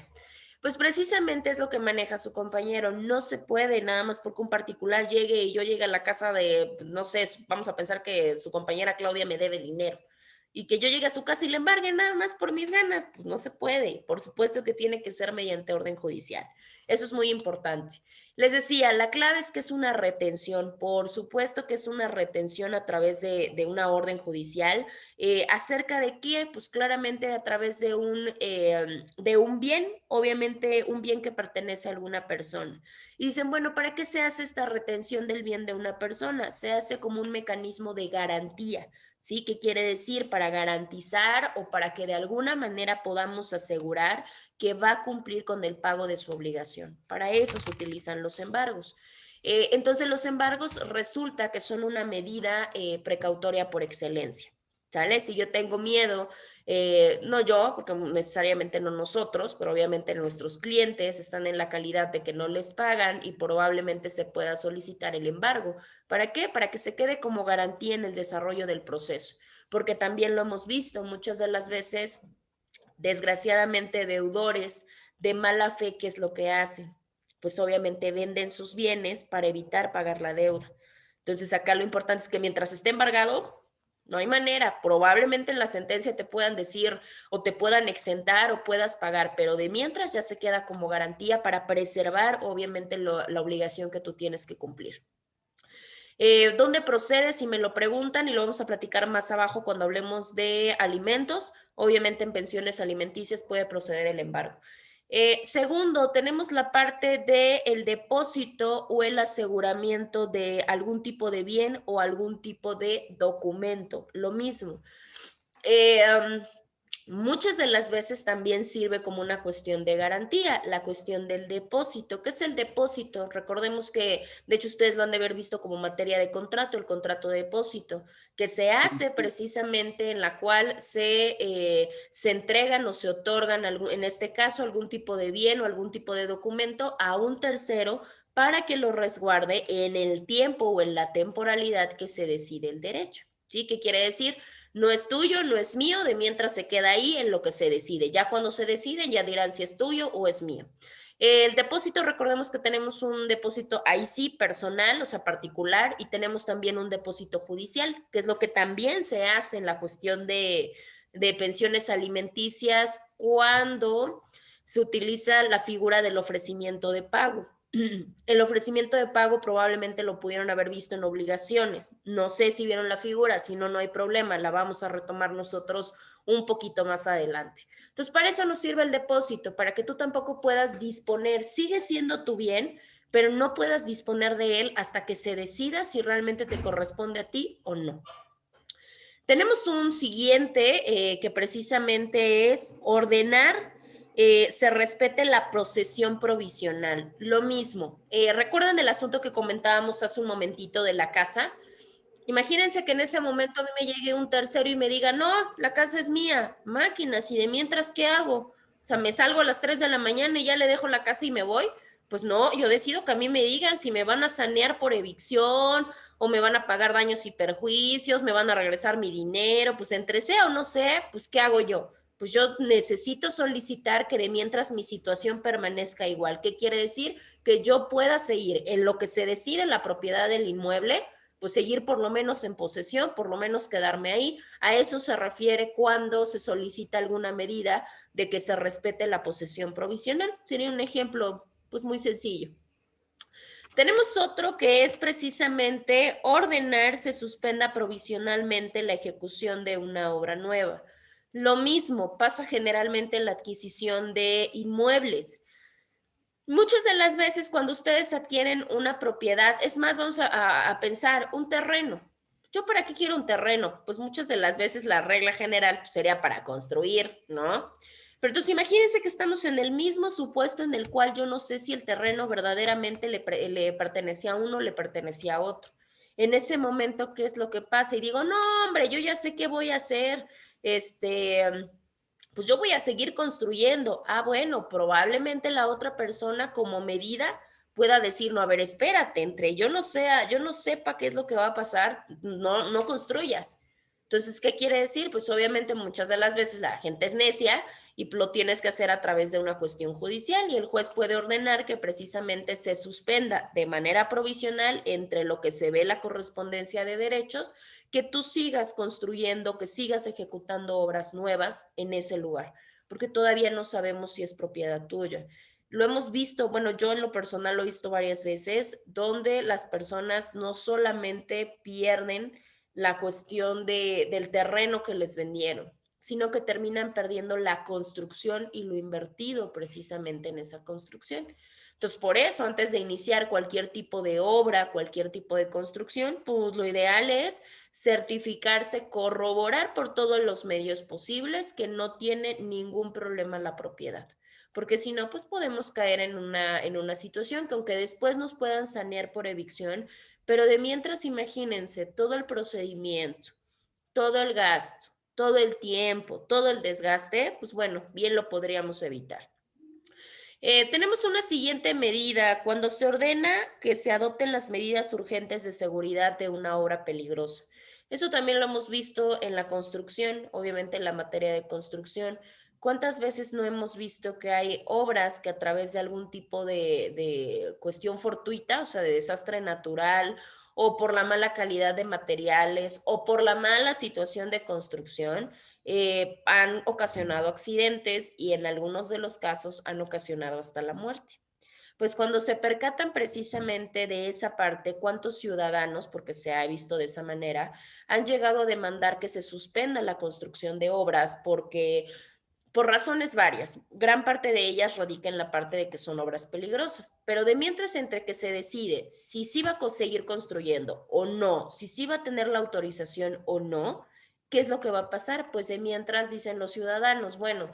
pues precisamente es lo que maneja su compañero. No se puede nada más porque un particular llegue y yo llegue a la casa de, no sé, vamos a pensar que su compañera Claudia me debe dinero y que yo llegue a su casa y le embargue nada más por mis ganas, pues no se puede. Por supuesto que tiene que ser mediante orden judicial. Eso es muy importante. Les decía, la clave es que es una retención. Por supuesto que es una retención a través de una orden judicial. ¿Acerca de qué? Pues claramente a través de un bien, obviamente un bien que pertenece a alguna persona. Y dicen, bueno, ¿para qué se hace esta retención del bien de una persona? Se hace como un mecanismo de garantía. ¿Sí? ¿Qué quiere decir? Para garantizar o para que de alguna manera podamos asegurar que va a cumplir con el pago de su obligación. Para eso se utilizan los embargos. Entonces, los embargos resulta que son una medida precautoria por excelencia. ¿Sale? Si yo tengo miedo, no yo, porque necesariamente no nosotros, pero obviamente nuestros clientes están en la calidad de que no les pagan y probablemente se pueda solicitar el embargo. ¿Para qué? Para que se quede como garantía en el desarrollo del proceso, porque también lo hemos visto muchas de las veces, desgraciadamente, deudores de mala fe, ¿qué es lo que hacen? Pues obviamente venden sus bienes para evitar pagar la deuda. Entonces acá lo importante es que mientras esté embargado, no hay manera. Probablemente en la sentencia te puedan decir o te puedan exentar o puedas pagar, pero de mientras ya se queda como garantía para preservar obviamente la obligación que tú tienes que cumplir. ¿Dónde procede? Si me lo preguntan, y lo vamos a platicar más abajo cuando hablemos de alimentos. Obviamente en pensiones alimenticias puede proceder el embargo. Segundo, tenemos la parte del depósito o el aseguramiento de algún tipo de bien o algún tipo de documento. Lo mismo. Muchas de las veces también sirve como una cuestión de garantía, la cuestión del depósito. ¿Qué es el depósito? Recordemos que, de hecho, ustedes lo han de haber visto como materia de contrato, el contrato de depósito, que se hace precisamente en la cual se entregan o se otorgan, en este caso, algún tipo de bien o algún tipo de documento a un tercero para que lo resguarde en el tiempo o en la temporalidad que se decide el derecho. ¿Sí? ¿Qué quiere decir? No es tuyo, no es mío, de mientras se queda ahí en lo que se decide. Ya cuando se deciden, ya dirán si es tuyo o es mío. El depósito, recordemos que tenemos un depósito ahí sí personal, o sea, particular, y tenemos también un depósito judicial, que es lo que también se hace en la cuestión de pensiones alimenticias cuando se utiliza la figura del ofrecimiento de pago. El ofrecimiento de pago probablemente lo pudieron haber visto en obligaciones. No sé si vieron la figura, si no, no hay problema, la vamos a retomar nosotros un poquito más adelante. Entonces, para eso nos sirve el depósito, para que tú tampoco puedas disponer, sigue siendo tu bien, pero no puedas disponer de él hasta que se decida si realmente te corresponde a ti o no. Tenemos un siguiente que precisamente es ordenar se respete la procesión provisional. Lo mismo, ¿recuerdan el asunto que comentábamos hace un momentito de la casa? Imagínense que en ese momento a mí me llegue un tercero y me diga, no, la casa es mía, máquinas, y de mientras, ¿qué hago? O sea, me salgo a las 3 de la mañana y ya le dejo la casa y me voy. Pues no, yo decido que a mí me digan si me van a sanear por evicción o me van a pagar daños y perjuicios, me van a regresar mi dinero, pues entre sea o no sé, pues ¿qué hago yo? Pues yo necesito solicitar que de mientras mi situación permanezca igual. ¿Qué quiere decir? Que yo pueda seguir en lo que se decide la propiedad del inmueble, pues seguir por lo menos en posesión, por lo menos quedarme ahí. A eso se refiere cuando se solicita alguna medida de que se respete la posesión provisional. Sería un ejemplo pues muy sencillo. Tenemos otro que es precisamente ordenar se suspenda provisionalmente la ejecución de una obra nueva. Lo mismo pasa generalmente en la adquisición de inmuebles. Muchas de las veces cuando ustedes adquieren una propiedad, es más, vamos a pensar, un terreno. ¿Yo para qué quiero un terreno? Pues muchas de las veces la regla general pues, sería para construir, ¿no? Pero entonces imagínense que estamos en el mismo supuesto en el cual yo no sé si el terreno verdaderamente le pertenecía a uno o le pertenecía a otro. En ese momento, ¿qué es lo que pasa? Y digo, no, hombre, yo ya sé qué voy a hacer, pues yo voy a seguir construyendo. Ah, bueno, probablemente la otra persona como medida pueda decir, no, a ver, espérate, entre yo no sepa qué es lo que va a pasar, no construyas. Entonces, ¿qué quiere decir? Pues obviamente muchas de las veces la gente es necia y lo tienes que hacer a través de una cuestión judicial y el juez puede ordenar que precisamente se suspenda de manera provisional entre lo que se ve la correspondencia de derechos, que tú sigas construyendo, que sigas ejecutando obras nuevas en ese lugar, porque todavía no sabemos si es propiedad tuya. Lo hemos visto, bueno, yo en lo personal lo he visto varias veces, donde las personas no solamente pierden la cuestión del terreno que les vendieron, sino que terminan perdiendo la construcción y lo invertido precisamente en esa construcción. Entonces, por eso, antes de iniciar cualquier tipo de obra, cualquier tipo de construcción, pues lo ideal es certificarse, corroborar por todos los medios posibles que no tiene ningún problema la propiedad. Porque si no, pues podemos caer en una situación que aunque después nos puedan sanear por evicción, pero de mientras imagínense todo el procedimiento, todo el gasto, todo el tiempo, todo el desgaste, pues bueno, bien lo podríamos evitar. Tenemos una siguiente medida, cuando se ordena que se adopten las medidas urgentes de seguridad de una obra peligrosa. Eso también lo hemos visto en la construcción, obviamente en la materia de construcción. ¿Cuántas veces no hemos visto que hay obras que a través de algún tipo de cuestión fortuita, o sea, de desastre natural, o por la mala calidad de materiales, o por la mala situación de construcción, han ocasionado accidentes y en algunos de los casos han ocasionado hasta la muerte? Pues cuando se percatan precisamente de esa parte, cuántos ciudadanos, porque se ha visto de esa manera, han llegado a demandar que se suspenda la construcción de obras porque por razones varias, gran parte de ellas radica en la parte de que son obras peligrosas, pero de mientras entre que se decide si sí va a seguir construyendo o no, si sí va a tener la autorización o no, ¿qué es lo que va a pasar? Pues de mientras dicen los ciudadanos, bueno,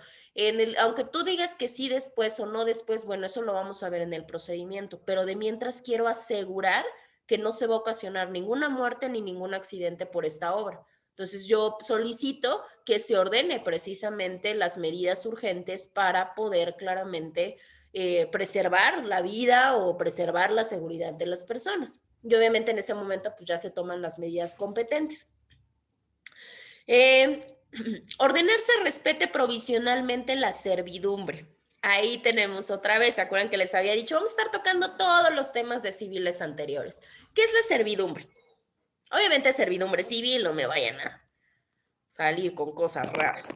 aunque tú digas que sí después o no después, bueno, eso lo vamos a ver en el procedimiento, pero de mientras quiero asegurar que no se va a ocasionar ninguna muerte ni ningún accidente por esta obra. Entonces yo solicito que se ordene precisamente las medidas urgentes para poder claramente preservar la vida o preservar la seguridad de las personas. Y obviamente en ese momento pues ya se toman las medidas competentes. Ordenar se respete provisionalmente la servidumbre. Ahí tenemos otra vez, ¿se acuerdan que les había dicho? Vamos a estar tocando todos los temas de civiles anteriores. ¿Qué es la servidumbre? Obviamente servidumbre civil, no me vayan a salir con cosas raras.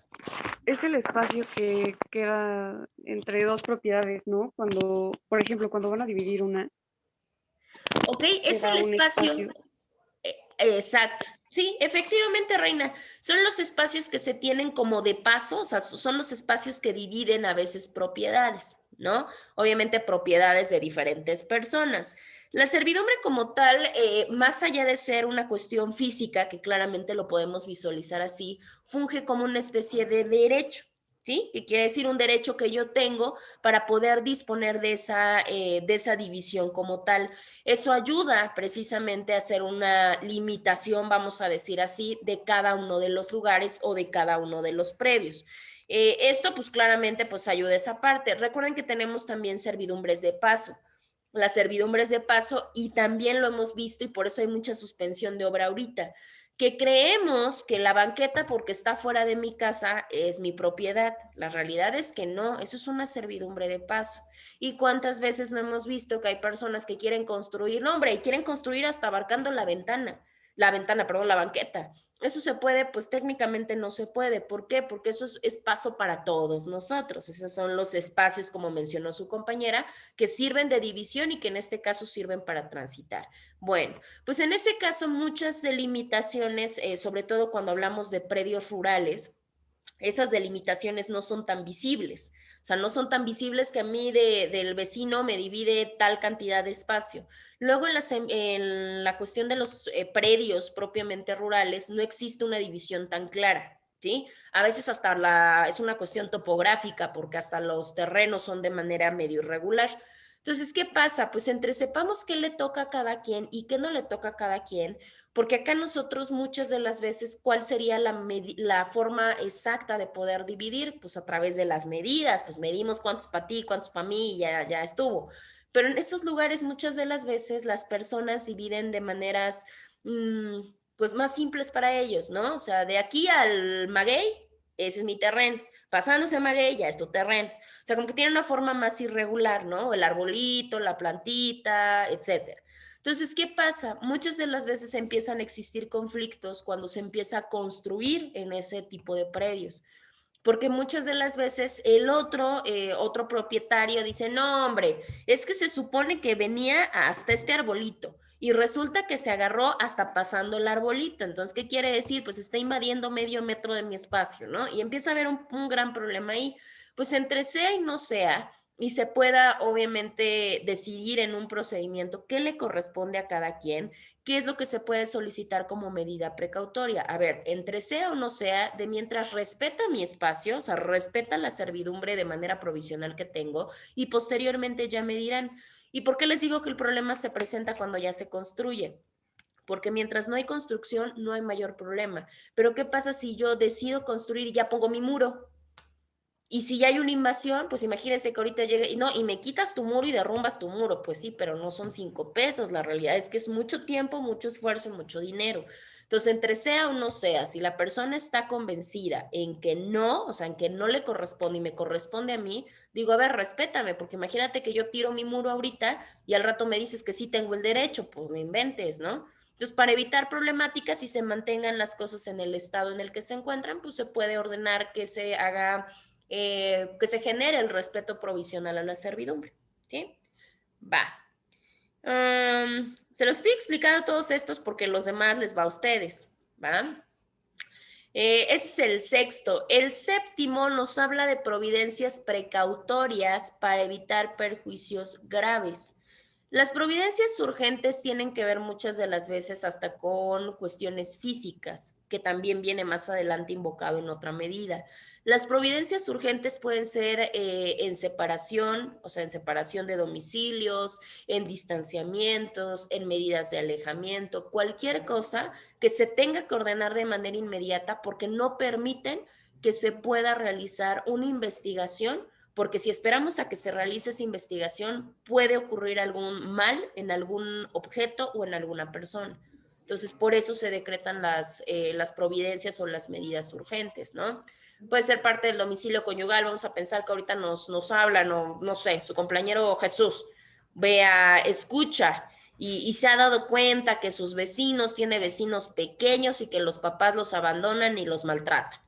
Es el espacio que queda entre dos propiedades, ¿no? Cuando, por ejemplo, cuando van a dividir una, Ok, es queda el un espacio. Exacto. Sí, efectivamente, Reina. Son los espacios que se tienen como de paso, o sea, son los espacios que dividen a veces propiedades, ¿no? Obviamente propiedades de diferentes personas. La servidumbre como tal, más allá de ser una cuestión física, que claramente lo podemos visualizar así, funge como una especie de derecho. ¿sí? Que quiere decir un derecho que yo tengo para poder disponer de esa división como tal. Eso ayuda precisamente a hacer una limitación, vamos a decir así, de cada uno de los lugares o de cada uno de los predios. Esto pues claramente pues ayuda a esa parte. Recuerden que tenemos también servidumbres de paso. Las servidumbres de paso, y también lo hemos visto y por eso hay mucha suspensión de obra ahorita, que creemos que la banqueta porque está fuera de mi casa es mi propiedad. La realidad es que no, eso es una servidumbre de paso. ¿Y cuántas veces no hemos visto que hay personas que quieren construir, no hombre, y quieren construir hasta abarcando perdón, la banqueta? Eso se puede, pues técnicamente no se puede. ¿Por qué? Porque eso es paso para todos nosotros. Esos son los espacios, como mencionó su compañera, que sirven de división y que en este caso sirven para transitar. Bueno, pues en ese caso muchas delimitaciones, sobre todo cuando hablamos de predios rurales, esas delimitaciones no son tan visibles. O sea, no son tan visibles que a mí del vecino me divide tal cantidad de espacio. Luego en la cuestión de los predios propiamente rurales no existe una división tan clara, ¿sí? A veces hasta es una cuestión topográfica porque hasta los terrenos son de manera medio irregular. Entonces, ¿qué pasa? Pues entre sepamos qué le toca a cada quien y qué no le toca a cada quien, porque acá nosotros muchas de las veces, ¿cuál sería la forma exacta de poder dividir? Pues a través de las medidas, pues medimos cuántos para ti, cuántos para mí y ya estuvo. Pero en esos lugares muchas de las veces las personas dividen de maneras pues más simples para ellos, ¿no? O sea, de aquí al maguey, ese es mi terreno. Pasándose a maguey, ya es tu terreno. O sea, como que tiene una forma más irregular, ¿no? El arbolito, la plantita, etcétera. Entonces, ¿qué pasa? Muchas de las veces empiezan a existir conflictos cuando se empieza a construir en ese tipo de predios, porque muchas de las veces el otro propietario dice, no, hombre, es que se supone que venía hasta este arbolito y resulta que se agarró hasta pasando el arbolito. Entonces, ¿qué quiere decir? Pues está invadiendo medio metro de mi espacio, ¿no? Y empieza a haber un gran problema ahí. Pues entre sea y no sea, y se pueda obviamente decidir en un procedimiento qué le corresponde a cada quien, qué es lo que se puede solicitar como medida precautoria. A ver, entre sea o no sea, de mientras respeta mi espacio, o sea, respeta la servidumbre de manera provisional que tengo y posteriormente ya me dirán. ¿Y por qué les digo que el problema se presenta cuando ya se construye? Porque mientras no hay construcción, no hay mayor problema. Pero ¿qué pasa si yo decido construir y ya pongo mi muro? Y si ya hay una invasión, pues imagínense que ahorita llegue y no, y me quitas tu muro y derrumbas tu muro. Pues sí, pero no son 5 pesos. La realidad es que es mucho tiempo, mucho esfuerzo, mucho dinero. Entonces, entre sea o no sea, si la persona está convencida en que no, o sea, en que no le corresponde y me corresponde a mí, digo, a ver, respétame, porque imagínate que yo tiro mi muro ahorita y al rato me dices que sí tengo el derecho, pues me inventes, ¿no? Entonces, para evitar problemáticas y se mantengan las cosas en el estado en el que se encuentran, pues se puede ordenar que se haga que se genere el respeto provisional a la servidumbre, ¿sí? Va. Se los estoy explicando todos estos porque los demás les va a ustedes, ¿va? Ese es el sexto. El séptimo nos habla de providencias precautorias para evitar perjuicios graves. Las providencias urgentes tienen que ver muchas de las veces hasta con cuestiones físicas, que también viene más adelante invocado en otra medida. Las providencias urgentes pueden ser en separación, o sea, en separación de domicilios, en distanciamientos, en medidas de alejamiento, cualquier cosa que se tenga que ordenar de manera inmediata porque no permiten que se pueda realizar una investigación, porque si esperamos a que se realice esa investigación, puede ocurrir algún mal en algún objeto o en alguna persona. Entonces, por eso se decretan las providencias o las medidas urgentes, ¿no? Puede ser parte del domicilio conyugal. Vamos a pensar que ahorita nos hablan, o no sé, su compañero Jesús vea, escucha y se ha dado cuenta que sus vecinos, tiene vecinos pequeños y que los papás los abandonan y los maltratan.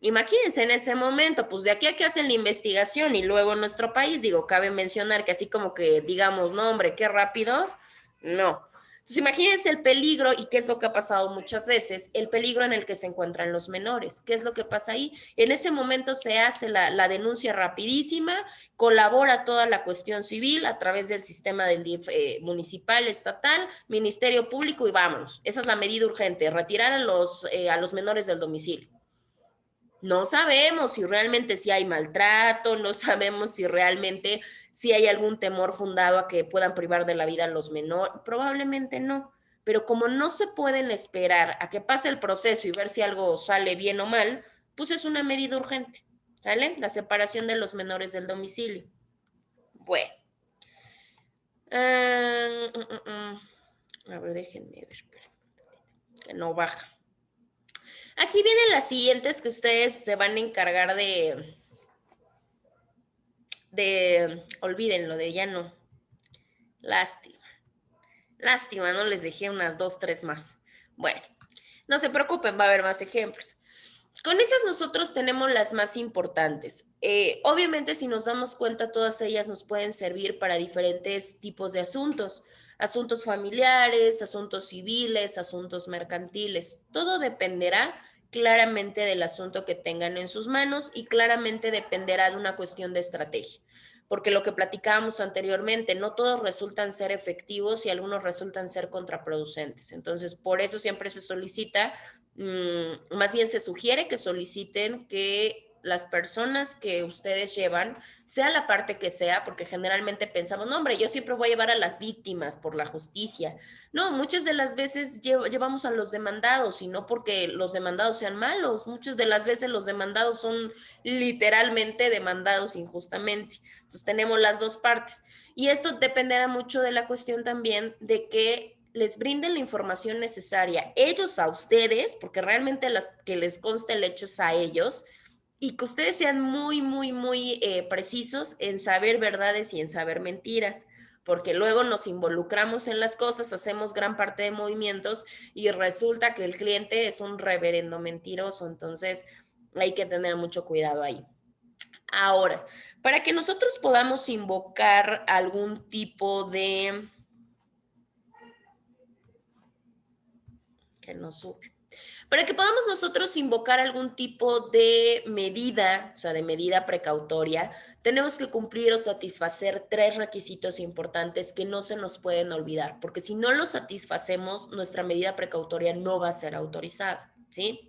Imagínense en ese momento, pues de aquí a que hacen la investigación y luego en nuestro país, digo, cabe mencionar que así como que digamos, no hombre, qué rápidos, no. Entonces imagínense el peligro y qué es lo que ha pasado muchas veces, el peligro en el que se encuentran los menores. ¿Qué es lo que pasa ahí? En ese momento se hace la denuncia rapidísima, colabora toda la cuestión civil a través del sistema del DIF municipal, estatal, Ministerio Público y vámonos. Esa es la medida urgente, retirar a los menores del domicilio. No sabemos si realmente si hay maltrato, no sabemos si realmente si hay algún temor fundado a que puedan privar de la vida a los menores, probablemente no, pero como no se pueden esperar a que pase el proceso y ver si algo sale bien o mal, pues es una medida urgente, ¿sale? La separación de los menores del domicilio. Bueno. A ver, déjenme ver, que no baja. Aquí vienen las siguientes que ustedes se van a encargar olvídenlo, de ya no. Lástima. Lástima, no les dejé unas 2, 3 más. Bueno, no se preocupen, va a haber más ejemplos. Con esas nosotros tenemos las más importantes. Obviamente, si nos damos cuenta, todas ellas nos pueden servir para diferentes tipos de asuntos. Asuntos familiares, asuntos civiles, asuntos mercantiles. Todo dependerá claramente del asunto que tengan en sus manos y claramente dependerá de una cuestión de estrategia. Porque lo que platicábamos anteriormente, no todos resultan ser efectivos y algunos resultan ser contraproducentes. Entonces, por eso siempre se solicita, más bien se sugiere que soliciten que las personas que ustedes llevan, sea la parte que sea, porque generalmente pensamos, no, hombre, yo siempre voy a llevar a las víctimas por la justicia. No, muchas de las veces llevamos a los demandados y no porque los demandados sean malos, muchas de las veces los demandados son literalmente demandados injustamente. Entonces tenemos las dos partes. Y esto dependerá mucho de la cuestión también de que les brinden la información necesaria ellos a ustedes, porque realmente que les conste el hecho es a ellos, y que ustedes sean muy, muy, muy precisos en saber verdades y en saber mentiras, porque luego nos involucramos en las cosas, hacemos gran parte de movimientos y resulta que el cliente es un reverendo mentiroso, entonces hay que tener mucho cuidado ahí. Ahora, para que nosotros podamos invocar algún tipo de... que no sube. Para que podamos nosotros invocar algún tipo de medida, o sea, de medida precautoria, tenemos que cumplir o satisfacer 3 requisitos importantes que no se nos pueden olvidar, porque si no los satisfacemos, nuestra medida precautoria no va a ser autorizada, ¿sí?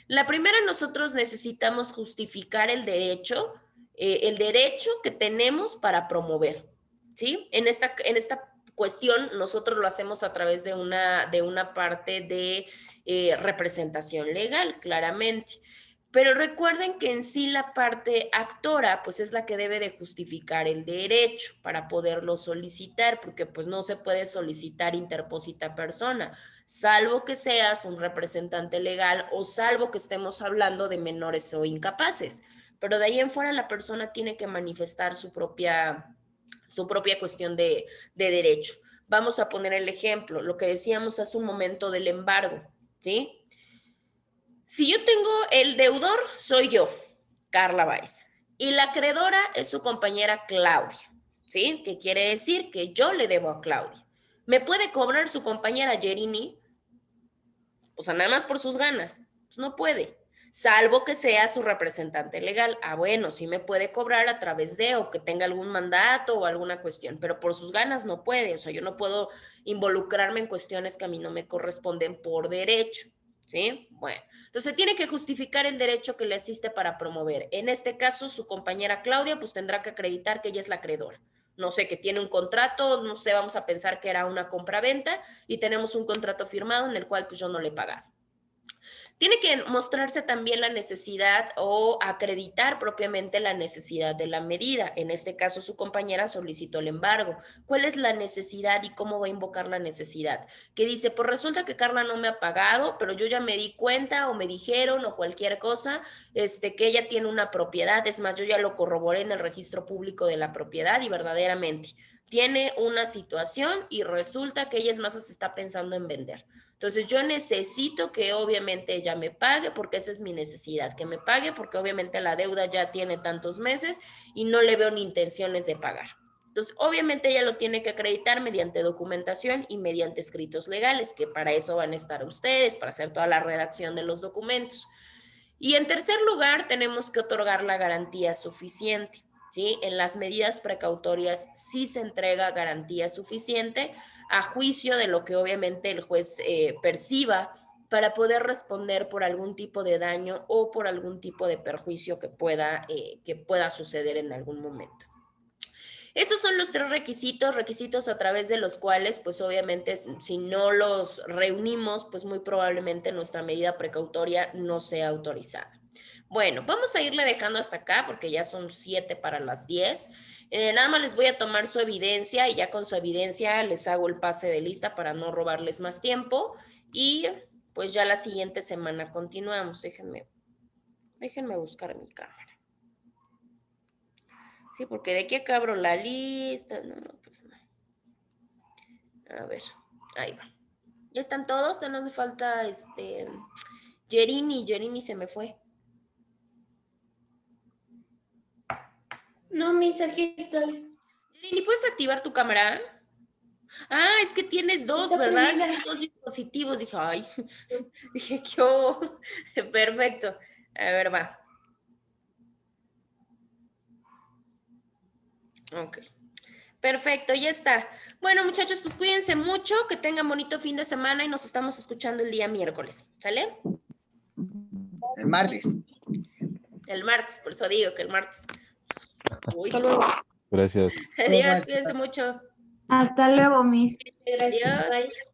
La primera, nosotros necesitamos justificar el derecho que tenemos para promover, ¿sí? En esta cuestión, nosotros lo hacemos a través de una parte de representación legal, claramente. Pero recuerden que en sí la parte actora, pues es la que debe de justificar el derecho para poderlo solicitar, porque pues no se puede solicitar interpósita persona, salvo que seas un representante legal o salvo que estemos hablando de menores o incapaces. Pero de ahí en fuera la persona tiene que manifestar su propia cuestión de derecho. Vamos a poner el ejemplo, lo que decíamos hace un momento del embargo, ¿sí? Si yo tengo el deudor, soy yo, Carla Báez, y la acreedora es su compañera Claudia, ¿sí? ¿Qué quiere decir? Que yo le debo a Claudia. ¿Me puede cobrar su compañera Yerini? O sea, nada más por sus ganas. Pues no puede, salvo que sea su representante legal. Ah, bueno, sí me puede cobrar a través de o que tenga algún mandato o alguna cuestión, pero por sus ganas no puede. O sea, yo no puedo involucrarme en cuestiones que a mí no me corresponden por derecho. ¿Sí? Bueno, entonces tiene que justificar el derecho que le asiste para promover. En este caso, su compañera Claudia, pues tendrá que acreditar que ella es la acreedora. No sé, que tiene un contrato, no sé, vamos a pensar que era una compraventa y tenemos un contrato firmado en el cual pues yo no le he pagado. Tiene que mostrarse también la necesidad o acreditar propiamente la necesidad de la medida. En este caso, su compañera solicitó el embargo. ¿Cuál es la necesidad y cómo va a invocar la necesidad? Que dice, pues resulta que Carla no me ha pagado, pero yo ya me di cuenta o me dijeron o cualquier cosa, que ella tiene una propiedad. Es más, yo ya lo corroboré en el registro público de la propiedad y verdaderamente tiene una situación y resulta que ella es más se está pensando en vender. Entonces yo necesito que obviamente ella me pague porque esa es mi necesidad, que me pague porque obviamente la deuda ya tiene tantos meses y no le veo ni intenciones de pagar. Entonces obviamente ella lo tiene que acreditar mediante documentación y mediante escritos legales, que para eso van a estar ustedes, para hacer toda la redacción de los documentos. Y en tercer lugar, tenemos que otorgar la garantía suficiente. ¿Sí? En las medidas precautorias sí se entrega garantía suficiente a juicio de lo que obviamente el juez perciba para poder responder por algún tipo de daño o por algún tipo de perjuicio que pueda suceder en algún momento. Estos son los 3 requisitos a través de los cuales, pues obviamente, si no los reunimos, pues muy probablemente nuestra medida precautoria no sea autorizada. Bueno, vamos a irle dejando hasta acá porque ya son 7 para las 10. Nada más les voy a tomar su evidencia y ya con su evidencia les hago el pase de lista para no robarles más tiempo y pues ya la siguiente semana continuamos. Déjenme buscar mi cámara. Sí, porque de aquí acá abro la lista. No, pues no. A ver, ahí va. ¿Ya están todos? No nos falta Yerini se me fue. No, Miss, aquí estoy. Yerini, ¿puedes activar tu cámara? Ah, es que tienes 2, Está ¿verdad? prendida. Tienes 2 dispositivos. Dije, ay, dije, ¿qué hubo? Perfecto. A ver, va. Ok. Perfecto, ya está. Bueno, muchachos, pues cuídense mucho, que tengan bonito fin de semana y nos estamos escuchando el día miércoles. ¿Sale? El martes. El martes, por eso digo que el martes. Uy. Hasta luego. Gracias. Adiós, cuídense mucho. Hasta luego, Miss. Gracias. Adiós. Bye.